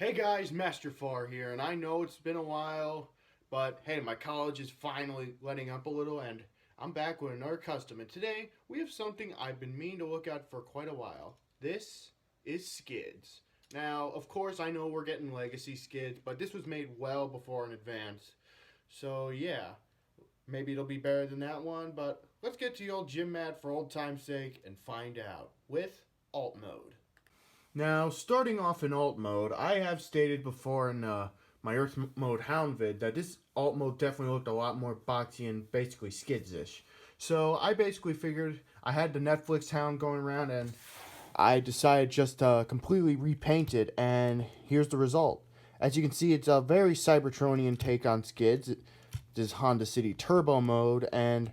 Hey guys, Master Farr here, and I know it's been a while, but hey, my college is finally letting up a little, and I'm back with another custom. And today we have something I've been meaning to look at for quite a while. This is Skids. Now, of course, I know we're getting legacy Skids, but this was made well before in advance. So yeah, maybe it'll be better than that one, but let's get to the old gym mat for old time's sake and find out with alt mode. Now, starting off in alt mode, I have stated before in my Earth mode Hound vid that this alt mode definitely looked a lot more boxy and basically skids-ish. So I basically figured I had the Netflix Hound going around and I decided just to completely repaint it, and here's the result. As you can see, it's a very Cybertronian take on skids. This is Honda City Turbo mode, and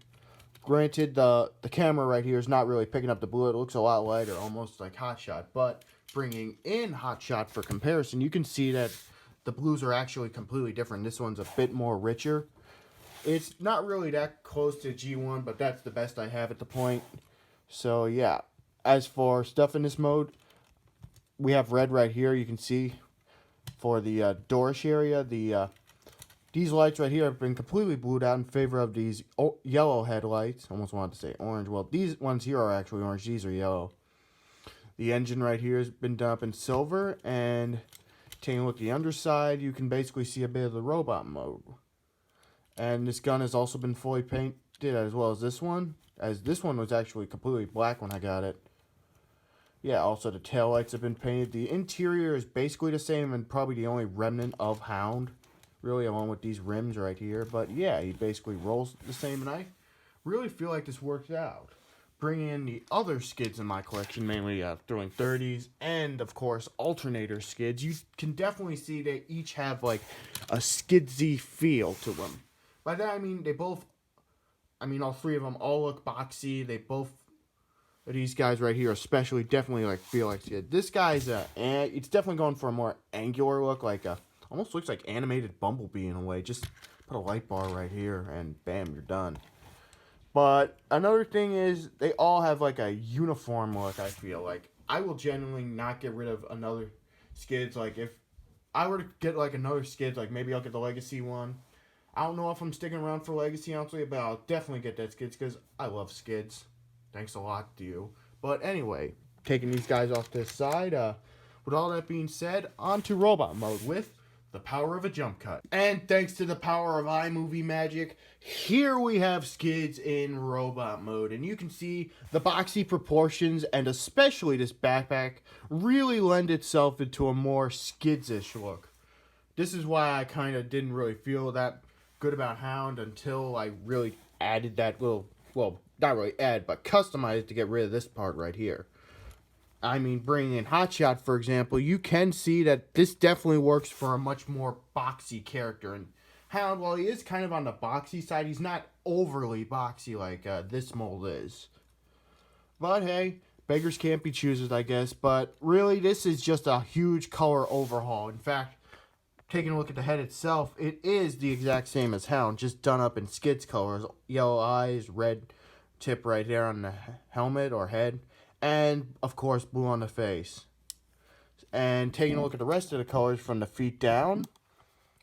granted, the camera right here is not really picking up the blue. It looks a lot lighter, almost like Hot Shot. But bringing in Hot Shot for comparison, you can see that the blues are actually completely different. This one's a bit more richer. It's not really that close to G1, but that's the best I have at the point. So yeah, as for stuff in this mode, we have red right here. You can see for the Dorish area, these lights right here have been completely blued out in favor of these yellow headlights. Almost wanted to say orange. Well, these ones here are actually orange. These are yellow. The engine right here has been done up in silver. And taking a look at the underside, you can basically see a bit of the robot mode. And this gun has also been fully painted as well as this one. As this one was actually completely black when I got it. Yeah, also the taillights have been painted. The interior is basically the same and probably the only remnant of Hound, really, along with these rims right here. But yeah, he basically rolls the same, and I really feel like this works out. Bringing in the other skids in my collection, mainly throwing 30s and, of course, alternator skids, you can definitely see they each have like a skidsy feel to them. By that I mean all three of them all look boxy. They both, these guys right here especially, definitely like feel like skid. This guy's it's definitely going for a more angular look, like a almost looks like animated Bumblebee in a way. Just put a light bar right here and bam, you're done. But another thing is they all have like a uniform look, I feel. Like I will genuinely not get rid of another Skids. Like if I were to get like another Skids, like maybe I'll get the Legacy one. I don't know if I'm sticking around for Legacy, honestly, but I'll definitely get that Skids because I love Skids. Thanks a lot to you. But anyway, taking these guys off to the side, with all that being said, on to robot mode with the power of a jump cut. And thanks to the power of iMovie magic, here we have Skids in robot mode. And you can see the boxy proportions and especially this backpack really lend itself into a more Skids-ish look. This is why I kind of didn't really feel that good about Hound until I really added that little, well, not really add, but customized to get rid of this part right here. I mean, bringing in Hotshot, for example, you can see that this definitely works for a much more boxy character. And Hound, while he is kind of on the boxy side, he's not overly boxy like this mold is. But hey, beggars can't be choosers, I guess. But really, this is just a huge color overhaul. In fact, taking a look at the head itself, it is the exact same as Hound, just done up in Skids colors. Yellow eyes, red tip right there on the helmet or head. And, of course, blue on the face. And taking a look at the rest of the colors from the feet down,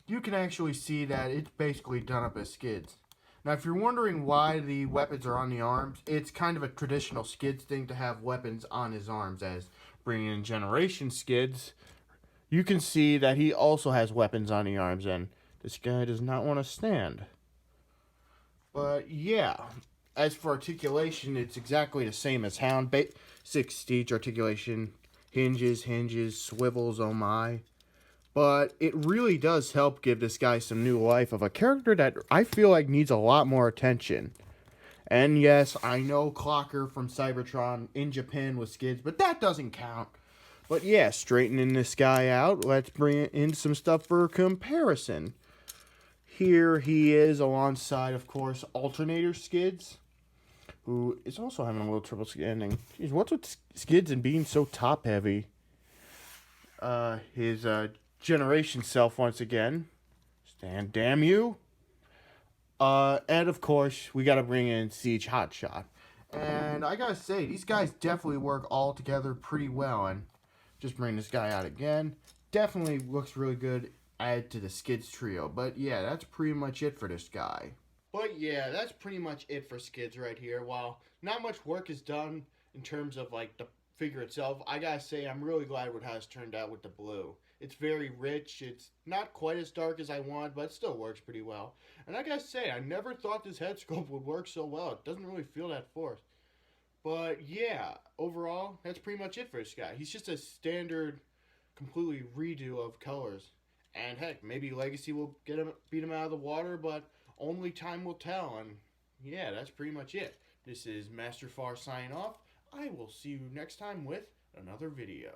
you can actually see that it's basically done up as Skids. Now, if you're wondering why the weapons are on the arms, it's kind of a traditional Skids thing to have weapons on his arms. As bringing in Generation Skids, you can see that he also has weapons on the arms, and this guy does not want to stand. But, yeah. As for articulation, it's exactly the same as Hound. Basic stage articulation, hinges, swivels, oh my. But it really does help give this guy some new life of a character that I feel like needs a lot more attention. And yes, I know Clocker from Cybertron in Japan with Skids, but that doesn't count. But yeah, straightening this guy out, let's bring in some stuff for comparison. Here he is alongside, of course, Alternator Skids, who is also having a little trouble standing. Jeez, what's with Skids and being so top-heavy? His Generation self once again. Stand, damn you. And of course, we gotta bring in Siege Hotshot. And I gotta say, these guys definitely work all together pretty well. And just bring this guy out again. definitely looks really good add to the Skids trio. But yeah, that's pretty much it for this guy. But yeah, that's pretty much it for Skids right here. While not much work is done in terms of like the figure itself, I gotta say I'm really glad with how it's turned out with the blue. It's very rich. It's not quite as dark as I want, but it still works pretty well. And I gotta say, I never thought this head sculpt would work so well. It doesn't really feel that forced. But yeah, overall, that's pretty much it for this guy. He's just a standard, completely redo of colors. And heck, maybe Legacy will beat him out of the water, but only time will tell. And yeah, that's pretty much it. This is Master Farr signing off. I will see you next time with another video.